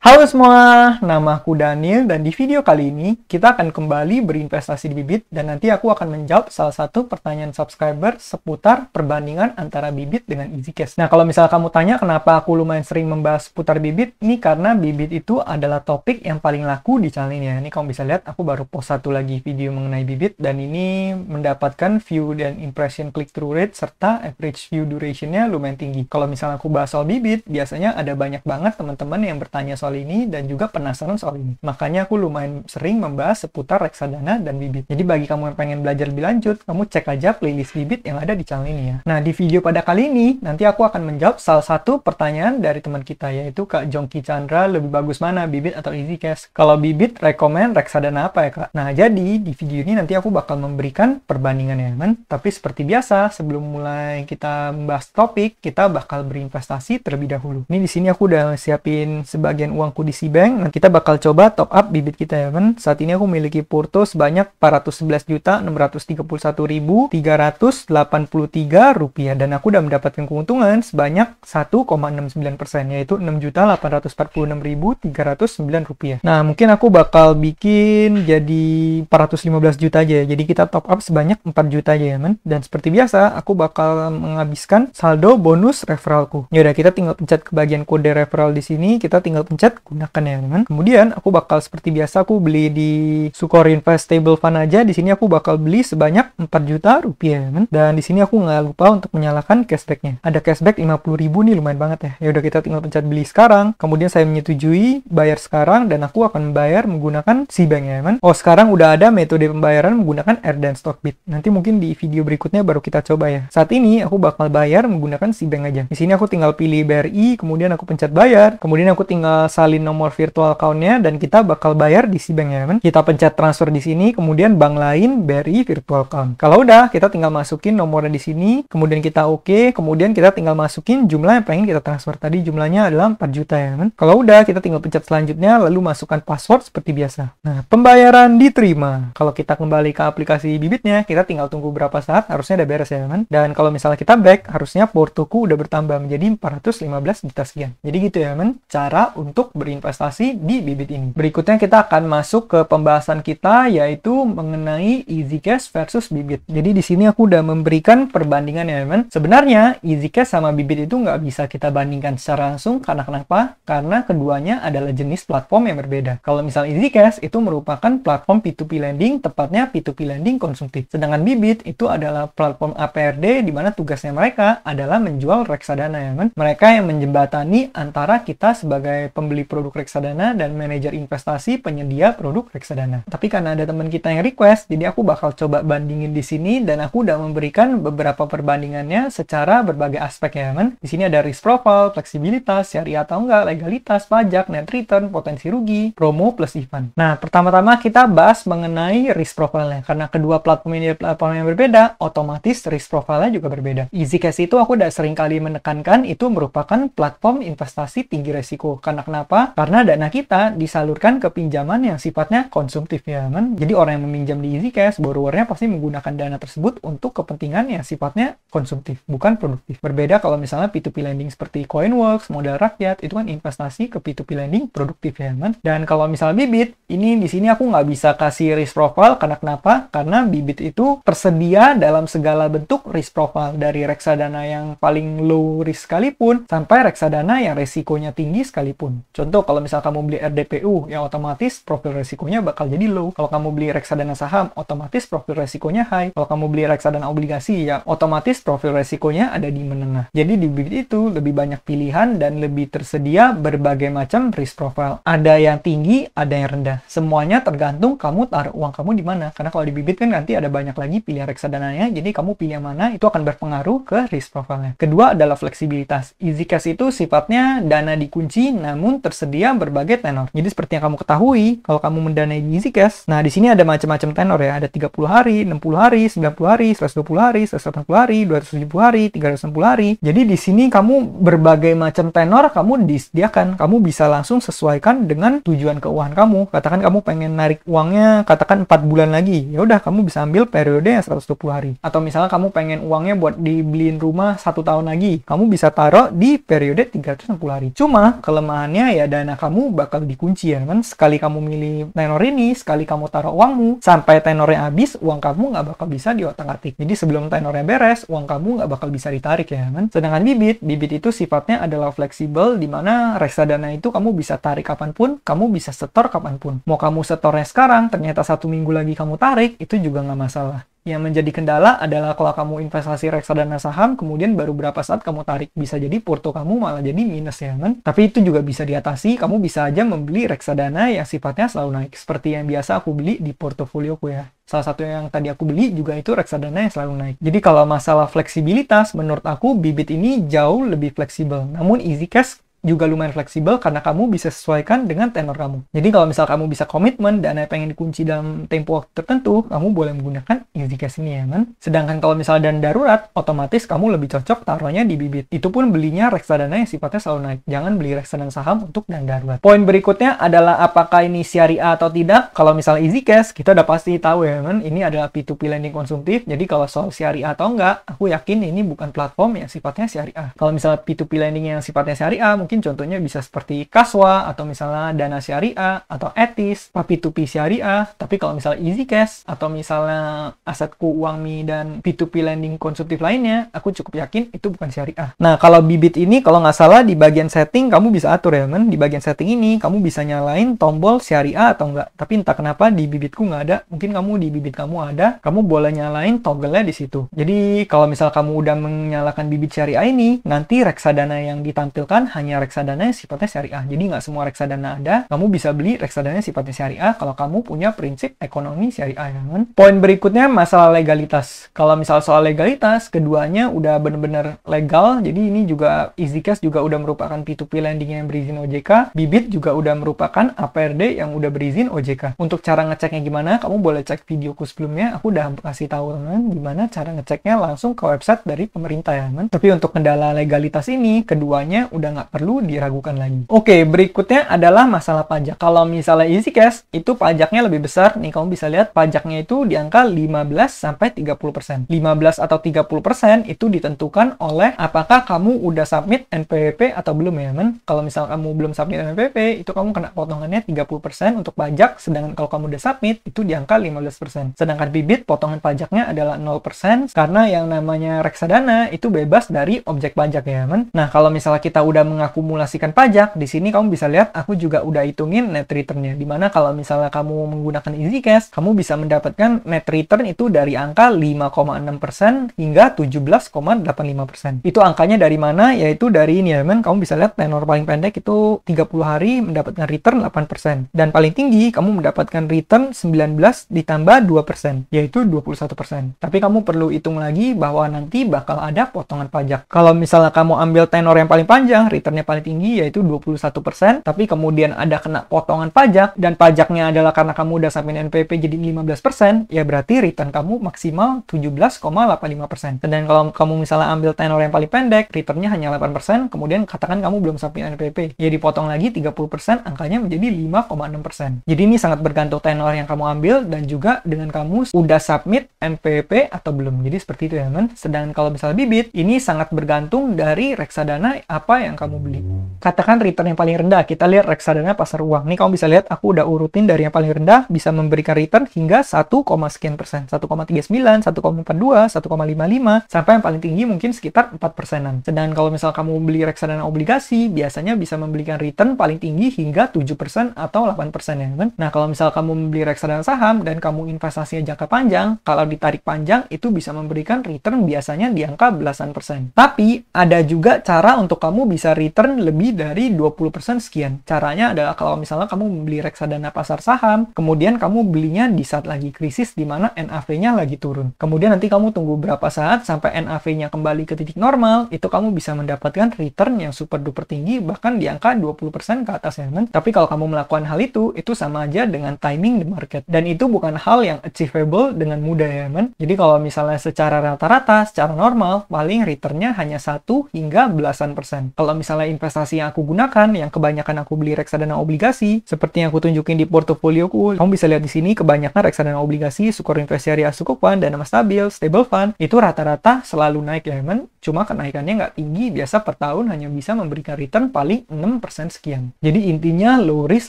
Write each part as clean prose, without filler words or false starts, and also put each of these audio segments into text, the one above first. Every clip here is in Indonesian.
Halo semua, nama aku Daniel dan di video kali ini kita akan kembali berinvestasi di Bibit dan nanti aku akan menjawab salah satu pertanyaan subscriber seputar perbandingan antara Bibit dengan EasyCash. Nah, kalau misalnya kamu tanya kenapa aku lumayan sering membahas seputar Bibit, ini karena Bibit itu adalah topik yang paling laku di channel ini ya. Ini kamu bisa lihat aku baru post satu lagi video mengenai Bibit dan ini mendapatkan view dan impression click-through rate serta average view duration-nya lumayan tinggi. Kalau misalnya aku bahas soal Bibit, biasanya ada banyak banget teman-teman yang bertanya soal ini dan juga penasaran soal ini. Makanya aku lumayan sering membahas seputar reksadana dan Bibit. Jadi bagi kamu yang pengen belajar lebih lanjut, kamu cek aja playlist Bibit yang ada di channel ini ya. Nah, di video pada kali ini, nanti aku akan menjawab salah satu pertanyaan dari teman kita, yaitu Kak Jongki Chandra, lebih bagus mana, Bibit atau EasyCash? Kalau Bibit, rekomen reksadana apa ya, Kak? Nah, jadi di video ini nanti aku bakal memberikan perbandingan ya, kan? Tapi seperti biasa, sebelum mulai kita membahas topik, kita bakal berinvestasi terlebih dahulu. Ini di sini aku udah siapin sebagian uangku di Cbank. Nah, kita bakal coba top up Bibit kita ya kan. Saat ini aku memiliki porto sebanyak Rp411.631.383 dan aku udah mendapatkan keuntungan sebanyak 1,69%, yaitu Rp6.846.309. Nah, mungkin aku bakal bikin jadi 415 juta aja ya. Jadi kita top up sebanyak 4 juta aja ya kan. Dan seperti biasa, aku bakal menghabiskan saldo bonus referralku. Yaudah, kita tinggal pencet ke bagian kode referral di sini. Kita tinggal pencet gunakan ya teman. Kemudian aku bakal seperti biasa aku beli di Sukor Invest Stable Fund aja. Di sini aku bakal beli sebanyak 4 juta rupiah teman. Dan di sini aku nggak lupa untuk menyalakan cashbacknya. Ada cashback 50.000 nih, lumayan banget ya. Ya udah, kita tinggal pencet beli sekarang. Kemudian saya menyetujui bayar sekarang dan aku akan membayar menggunakan Cbank ya teman. Oh, sekarang udah ada metode pembayaran menggunakan Air dan Stockbit. Nanti mungkin di video berikutnya baru kita coba ya. Saat ini aku bakal bayar menggunakan Cbank aja. Di sini aku tinggal pilih BRI, kemudian aku pencet bayar. Kemudian aku tinggal salin nomor virtual account-nya dan kita bakal bayar di Cbank ya kan. Kita pencet transfer di sini, kemudian bank lain BRI virtual account. Kalau udah, kita tinggal masukin nomornya di sini, kemudian kita oke, kemudian kita tinggal masukin jumlah yang pengen kita transfer. Tadi jumlahnya adalah 4 juta ya kan. Kalau udah, kita tinggal pencet selanjutnya lalu masukkan password seperti biasa. Nah, pembayaran diterima. Kalau kita kembali ke aplikasi Bibitnya, kita tinggal tunggu berapa saat, harusnya udah beres ya kan. Dan kalau misalnya kita back, harusnya portoku udah bertambah menjadi 415 juta sekian. Jadi gitu ya kan, cara untuk berinvestasi di Bibit ini. Berikutnya kita akan masuk ke pembahasan kita, yaitu mengenai EasyCash versus Bibit. Jadi di sini aku udah memberikan perbandingan ya teman. Sebenarnya EasyCash sama Bibit itu nggak bisa kita bandingkan secara langsung. Karena kenapa? Karena keduanya adalah jenis platform yang berbeda. Kalau misal EasyCash itu merupakan platform P2P lending, tepatnya P2P lending konsumtif. Sedangkan Bibit itu adalah platform APRD di mana tugasnya mereka adalah menjual reksadana ya kan. Mereka yang menjembatani antara kita sebagai pembeli produk reksadana dan manajer investasi penyedia produk reksadana. Tapi karena ada teman kita yang request, jadi aku bakal coba bandingin di sini dan aku udah memberikan beberapa perbandingannya secara berbagai aspek ya kan. Di sini ada risk profile, fleksibilitas, syariah atau enggak, legalitas, pajak, net return, potensi rugi, promo plus event. Nah, pertama-tama kita bahas mengenai risk profile-nya. Karena kedua platform ini platform yang berbeda, otomatis risk profile-nya juga berbeda. EasyCash itu aku udah sering kali menekankan itu merupakan platform investasi tinggi resiko. Karena kenapa? Karena dana kita disalurkan ke pinjaman yang sifatnya konsumtif ya kan. Jadi orang yang meminjam di EasyCash, borrowernya pasti menggunakan dana tersebut untuk kepentingan yang sifatnya konsumtif, bukan produktif. Berbeda kalau misalnya P2P lending seperti Coinworks, modal rakyat, itu kan investasi ke P2P lending produktif ya kan. Dan kalau misalnya Bibit, ini di sini aku nggak bisa kasih risk profile. Karena kenapa? Karena Bibit itu tersedia dalam segala bentuk risk profile, dari reksadana yang paling low risk sekalipun sampai reksadana yang resikonya tinggi sekalipun. Contoh, kalau misal kamu beli RDPU, yang otomatis profil resikonya bakal jadi low. Kalau kamu beli reksadana saham, otomatis profil resikonya high. Kalau kamu beli reksadana obligasi, ya otomatis profil resikonya ada di menengah. Jadi di Bibit itu lebih banyak pilihan dan lebih tersedia berbagai macam risk profile. Ada yang tinggi, ada yang rendah. Semuanya tergantung kamu taruh uang kamu di mana. Karena kalau di Bibit kan nanti ada banyak lagi pilihan reksadananya, jadi kamu pilih yang mana, itu akan berpengaruh ke risk profile-nya. Kedua adalah fleksibilitas. EasyCash itu sifatnya dana dikunci, namun tersedia berbagai tenor. Jadi seperti yang kamu ketahui, kalau kamu mendanai di EasyCash, nah di sini ada macam-macam tenor ya. Ada 30 hari, 60 hari, 90 hari, 120 hari, 180 hari, 270 hari, 360 hari. Jadi di sini kamu berbagai macam tenor kamu disediakan. Kamu bisa langsung sesuaikan dengan tujuan keuangan kamu. Katakan kamu pengen narik uangnya, katakan 4 bulan lagi. Ya udah, kamu bisa ambil periode yang 120 hari. Atau misalnya kamu pengen uangnya buat dibeliin rumah 1 tahun lagi, kamu bisa taruh di periode 360 hari. Cuma kelemahannya ya dana kamu bakal dikunci ya kan. Sekali kamu milih tenor ini, sekali kamu taruh uangmu, sampai tenornya habis, uang kamu nggak bakal bisa diotak-atik. Jadi sebelum tenornya beres, uang kamu nggak bakal bisa ditarik ya kan. Sedangkan bibit itu sifatnya adalah fleksibel, di mana reksadana itu kamu bisa tarik kapanpun, kamu bisa setor kapanpun. Mau kamu setornya sekarang, ternyata 1 minggu lagi kamu tarik, itu juga nggak masalah. Yang menjadi kendala adalah kalau kamu investasi reksadana saham, kemudian baru berapa saat kamu tarik. Bisa jadi porto kamu malah jadi minus ya kan. Tapi itu juga bisa diatasi, kamu bisa aja membeli reksadana yang sifatnya selalu naik. Seperti yang biasa aku beli di portofolioku ya. Salah satu yang tadi aku beli juga itu reksadana yang selalu naik. Jadi kalau masalah fleksibilitas, menurut aku bibit ini jauh lebih fleksibel. Namun easy cash juga lumayan fleksibel karena kamu bisa sesuaikan dengan tenor kamu. Jadi kalau misal kamu bisa komitmen dana pengen dikunci dalam tempo waktu tertentu, kamu boleh menggunakan easy cash ini ya kan. Sedangkan kalau misal dana darurat, otomatis kamu lebih cocok taruhnya di bibit. Itu pun belinya reksadana yang sifatnya selalu naik. Jangan beli reksadana saham untuk dana darurat. Poin berikutnya adalah apakah ini syariah atau tidak. Kalau misal easy cash, kita udah pasti tahu ya kan, ini adalah P2P lending konsumtif. Jadi kalau soal syariah atau enggak, aku yakin ini bukan platform yang sifatnya syariah. Kalau misal P2P lending yang sifatnya syariah, mungkin contohnya bisa seperti Kaswa, atau misalnya Dana Syariah, atau Etis, P2P Syariah. Tapi kalau misalnya Easy Cash, atau misalnya Asetku Uangmi dan P2P lending konsumtif lainnya, aku cukup yakin itu bukan syariah. Nah, kalau bibit ini, kalau nggak salah di bagian setting, kamu bisa atur ya, men. Di bagian setting ini, kamu bisa nyalain tombol syariah atau enggak. Tapi entah kenapa di bibitku nggak ada. Mungkin kamu di bibit kamu ada, kamu boleh nyalain toggle-nya di situ. Jadi, kalau misal kamu udah menyalakan bibit syariah ini, nanti reksadana yang ditampilkan hanya reksadana sifatnya syariah. Jadi nggak semua reksadana ada. Kamu bisa beli reksadana sifatnya syariah kalau kamu punya prinsip ekonomi syariah ya kan. Poin berikutnya masalah legalitas. Kalau misal soal legalitas, keduanya udah benar-benar legal. Jadi ini juga easy cash juga udah merupakan P2P lending yang berizin OJK. Bibit juga udah merupakan APRD yang udah berizin OJK. Untuk cara ngeceknya gimana? Kamu boleh cek videoku sebelumnya. Aku udah kasih tahu teman gimana cara ngeceknya langsung ke website dari pemerintah ya kan. Tapi untuk kendala legalitas ini, keduanya udah nggak perlu diragukan lagi. Oke, berikutnya adalah masalah pajak. Kalau misalnya easy cash, itu pajaknya lebih besar. Nih, kamu bisa lihat pajaknya itu di angka 15-30%. 15 atau 30% itu ditentukan oleh apakah kamu udah submit NPWP atau belum ya, men. Kalau misal kamu belum submit NPWP, itu kamu kena potongannya 30% untuk pajak, sedangkan kalau kamu udah submit, itu di angka 15%. Sedangkan bibit, potongan pajaknya adalah 0%, karena yang namanya reksadana itu bebas dari objek pajak ya, men. Nah, kalau misalnya kita udah mengakumulasikan pajak, di sini kamu bisa lihat aku juga udah hitungin net return-nya. Dimana kalau misalnya kamu menggunakan easy cash, kamu bisa mendapatkan net return itu dari angka 5,6% hingga 17,85%. Itu angkanya dari mana? Yaitu dari ini ya, men. Kamu bisa lihat tenor paling pendek itu 30 hari mendapatkan return 8%. Dan paling tinggi kamu mendapatkan return 19 ditambah 2%, yaitu 21%. Tapi kamu perlu hitung lagi bahwa nanti bakal ada potongan pajak. Kalau misalnya kamu ambil tenor yang paling panjang, returnnya paling tinggi yaitu 21%, tapi kemudian ada kena potongan pajak, dan pajaknya adalah karena kamu udah submit NPWP jadi 15%, ya berarti return kamu maksimal 17,85%. Dan kalau kamu misalnya ambil tenor yang paling pendek, returnnya hanya 8%, kemudian katakan kamu belum submit NPWP, ya dipotong lagi 30%, angkanya menjadi 5,6%. Jadi ini sangat bergantung tenor yang kamu ambil, dan juga dengan kamu udah submit NPWP atau belum. Jadi seperti itu ya, men. Sedangkan kalau misalnya bibit, ini sangat bergantung dari reksadana apa yang kamu beli. Katakan return yang paling rendah, kita lihat reksadana pasar uang. Nih kamu bisa lihat aku udah urutin dari yang paling rendah bisa memberikan return hingga 1, sekian persen, 1,39, 1,42, 1,55, sampai yang paling tinggi mungkin sekitar 4%-an. Sedangkan kalau misal kamu beli reksadana obligasi, biasanya bisa memberikan return paling tinggi hingga 7% atau 8% ya kan. Nah, kalau misal kamu membeli reksadana saham dan kamu investasinya jangka panjang, kalau ditarik panjang itu bisa memberikan return biasanya di angka belasan persen. Tapi ada juga cara untuk kamu bisa return lebih dari 20% sekian. Caranya adalah kalau misalnya kamu membeli reksadana pasar saham, kemudian kamu belinya di saat lagi krisis di mana NAV-nya lagi turun. Kemudian nanti kamu tunggu berapa saat sampai NAV-nya kembali ke titik normal, itu kamu bisa mendapatkan return yang super duper tinggi, bahkan di angka 20% ke atas ya kan. Tapi kalau kamu melakukan hal itu sama aja dengan timing the market. Dan itu bukan hal yang achievable dengan mudah ya kan. Jadi kalau misalnya secara rata-rata, secara normal, paling returnnya hanya 1 hingga belasan persen. Kalau misalnya investasi yang aku gunakan, yang kebanyakan aku beli reksadana obligasi, seperti yang aku tunjukin di portofolioku, kamu bisa lihat di sini kebanyakan reksadana obligasi, Sukor Invest Syariah Sukuk Fund, Dana Mas Stabil, Stable Fund, itu rata-rata selalu naik ya, men. Cuma kenaikannya nggak tinggi, biasa per tahun hanya bisa memberikan return paling 6% sekian. Jadi intinya low risk,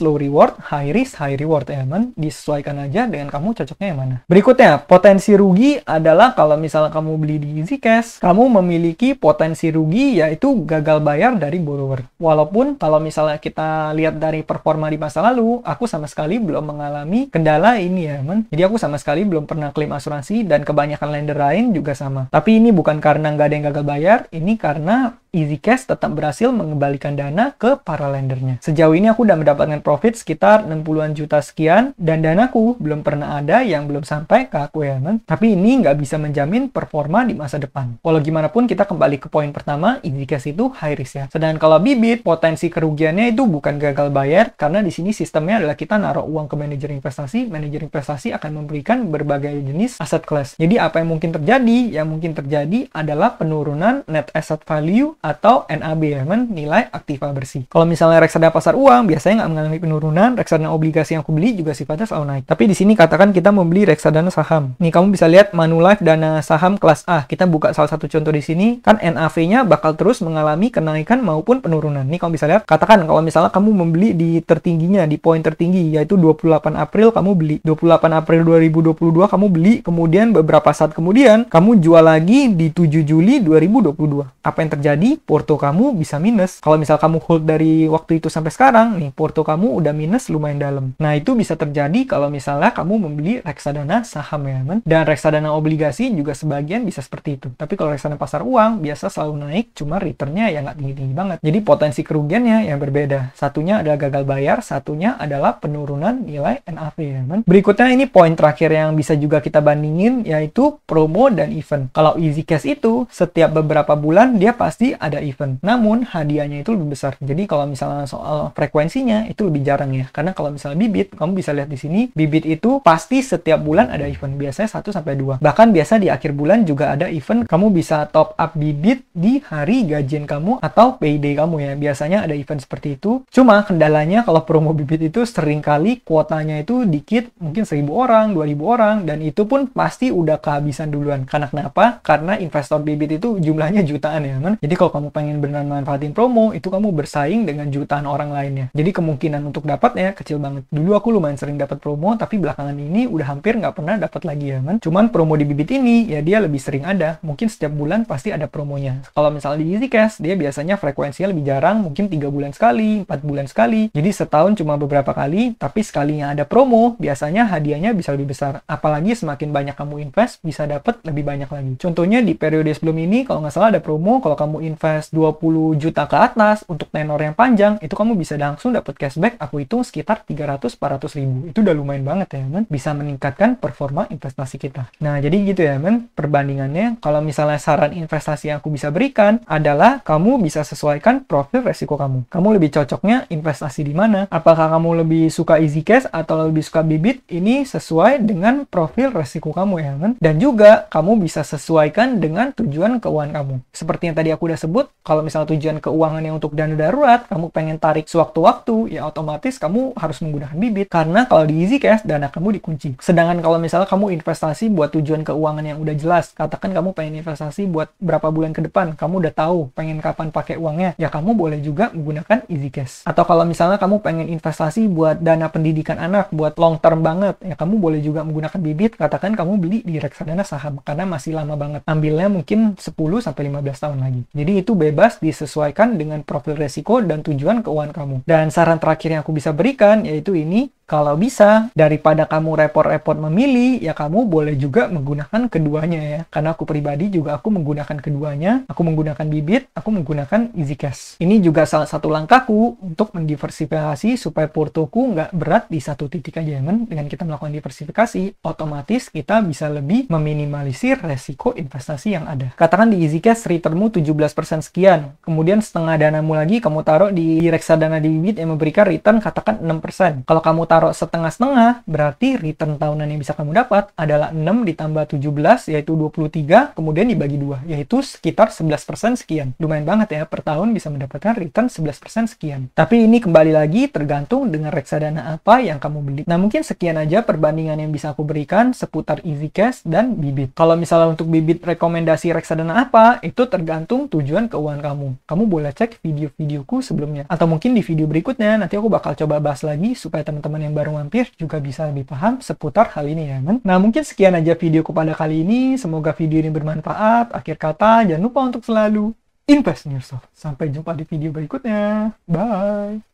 low reward, high risk, high reward ya, men. Disesuaikan aja dengan kamu cocoknya yang mana. Berikutnya, potensi rugi adalah kalau misalnya kamu beli di Easy Cash, kamu memiliki potensi rugi yaitu gagal bayar dari borrower. Walaupun kalau misalnya kita lihat dari performa di masa lalu, aku sama sekali belum mengalami kendala ini ya, men. Jadi aku sama sekali belum pernah klaim asuransi dan kebanyakan lender lain juga sama. Tapi ini bukan karena nggak ada yang gagal bayar, ini karena Easy Cash tetap berhasil mengembalikan dana ke para lendernya. Sejauh ini aku udah mendapatkan profit sekitar 60-an juta sekian, dan danaku belum pernah ada yang belum sampai ke aku ya, men. Tapi ini nggak bisa menjamin performa di masa depan. Walau gimana pun kita kembali ke poin pertama, Easy Cash itu high risk ya. Sedangkan kalau Bibit, potensi kerugiannya itu bukan gagal bayar, karena di sini sistemnya adalah kita naruh uang ke manajer investasi akan memberikan berbagai jenis aset class. Jadi apa yang mungkin terjadi? Yang mungkin terjadi adalah penurunan net asset value atau NAB ya, men, nilai aktiva bersih. Kalau misalnya reksadana pasar uang biasanya nggak mengalami penurunan, reksadana obligasi yang aku beli juga sifatnya selalu naik. Tapi di sini katakan kita membeli reksadana saham. Nih kamu bisa lihat Manulife dana saham kelas A. Kita buka salah satu contoh di sini, kan NAV-nya bakal terus mengalami kenaikan maupun penurunan. Nih kamu bisa lihat, katakan kalau misalnya kamu membeli di tertingginya, di poin tertinggi yaitu 28 April kamu beli. 28 April 2022 kamu beli, kemudian beberapa saat kemudian kamu jual lagi di 7 Juli 2022. Apa yang terjadi? Porto kamu bisa minus. Kalau misal kamu hold dari waktu itu sampai sekarang, nih porto kamu udah minus lumayan dalam. Nah itu bisa terjadi kalau misalnya kamu membeli reksadana saham ya, men. Dan reksadana obligasi juga sebagian bisa seperti itu. Tapi kalau reksadana pasar uang biasa selalu naik, cuma returnnya ya nggak tinggi-tinggi banget. Jadi potensi kerugiannya yang berbeda. Satunya adalah gagal bayar, satunya adalah penurunan nilai NAV ya, men. Berikutnya ini poin terakhir yang bisa juga kita bandingin, yaitu promo dan event. Kalau Easy Cash itu setiap beberapa bulan dia pasti ada event. Namun hadiahnya itu lebih besar. Jadi kalau misalnya soal frekuensinya itu lebih jarang ya. Karena kalau misalnya Bibit, kamu bisa lihat di sini, Bibit itu pasti setiap bulan ada event. Biasanya 1 sampai 2. Bahkan biasa di akhir bulan juga ada event. Kamu bisa top up Bibit di hari gajian kamu atau payday kamu ya. Biasanya ada event seperti itu. Cuma kendalanya kalau promo Bibit itu seringkali kuotanya itu dikit, mungkin 1.000 orang, 2.000 orang, dan itu pun pasti udah kehabisan duluan. Karena kenapa? Karena investor Bibit itu jumlahnya jutaan ya, kan? Jadi kalau kamu pengen benar manfaatin promo, itu kamu bersaing dengan jutaan orang lainnya. Jadi kemungkinan untuk dapatnya kecil banget. Dulu aku lumayan sering dapat promo, tapi belakangan ini udah hampir nggak pernah dapat lagi ya, kan? Cuman promo di Bibit ini, ya dia lebih sering ada. Mungkin setiap bulan pasti ada promonya. Kalau misalnya di Easy Cash, dia biasanya frekuensinya lebih jarang, mungkin 3 bulan sekali, 4 bulan sekali. Jadi setahun cuma beberapa kali, tapi sekalinya ada promo, biasanya hadiahnya bisa lebih besar. Apalagi semakin banyak kamu invest, bisa dapat lebih banyak lagi. Contohnya di periode sebelum ini, kalau nggak salah ada promo, kalau kamu invest 20 juta ke atas untuk tenor yang panjang, itu kamu bisa langsung dapat cashback, aku hitung sekitar 300-400 ribu. Itu udah lumayan banget ya, men. Bisa meningkatkan performa investasi kita. Nah, jadi gitu ya, men. Perbandingannya, kalau misalnya saran investasi yang aku bisa berikan adalah kamu bisa sesuaikan profil resiko kamu. Kamu lebih cocoknya investasi di mana? Apakah kamu lebih suka Easy Cash atau lebih suka Bibit? Ini sesuai dengan profil resiko kamu ya, men. Dan juga kamu bisa sesuaikan dengan tujuan keuangan kamu. Seperti yang tadi aku udah sebut, kalau misalnya tujuan keuangan yang untuk dana darurat, kamu pengen tarik sewaktu-waktu, ya otomatis kamu harus menggunakan Bibit. Karena kalau di Easy Cash, dana kamu dikunci. Sedangkan kalau misalnya kamu investasi buat tujuan keuangan yang udah jelas, katakan kamu pengen investasi buat berapa bulan ke depan, kamu udah tahu pengen kapan pakai uangnya, ya kamu boleh juga menggunakan Easy Cash. Atau kalau misalnya kamu pengen investasi buat dana pendidikan anak, buat long term banget, ya kamu boleh juga menggunakan Bibit, katakan kamu beli di reksadana saham, karena masih lama banget. Ambilnya mungkin 10-15 tahun lagi. Jadi itu bebas disesuaikan dengan profil resiko dan tujuan keuangan kamu. Dan saran terakhir yang aku bisa berikan yaitu ini, kalau bisa, daripada kamu repot-repot memilih, ya kamu boleh juga menggunakan keduanya ya. Karena aku pribadi juga aku menggunakan keduanya. Aku menggunakan Bibit, aku menggunakan Easy Cash. Ini juga salah satu langkahku untuk mendiversifikasi supaya portoku nggak berat di satu titik aja, men. Dengan kita melakukan diversifikasi, otomatis kita bisa lebih meminimalisir resiko investasi yang ada. Katakan di Easy Cash returnmu 17% sekian. Kemudian setengah danamu lagi kamu taruh di reksadana di Bibit yang memberikan return katakan 6%. Kalau kamu taruh taruh setengah-setengah, berarti return tahunan yang bisa kamu dapat adalah 6 ditambah 17, yaitu 23, kemudian dibagi 2, yaitu sekitar 11% sekian. Lumayan banget ya, per tahun bisa mendapatkan return 11% sekian. Tapi ini kembali lagi tergantung dengan reksadana apa yang kamu beli. Nah, mungkin sekian aja perbandingan yang bisa aku berikan seputar Easy Cash dan Bibit. Kalau misalnya untuk Bibit rekomendasi reksadana apa, itu tergantung tujuan keuangan kamu. Kamu boleh cek video-videoku sebelumnya. Atau mungkin di video berikutnya, nanti aku bakal coba bahas lagi supaya teman-teman yang baru mampir juga bisa lebih paham seputar hal ini ya, men. Nah, mungkin sekian aja videoku pada kali ini. Semoga video ini bermanfaat. Akhir kata, jangan lupa untuk selalu invest in yourself. Sampai jumpa di video berikutnya. Bye!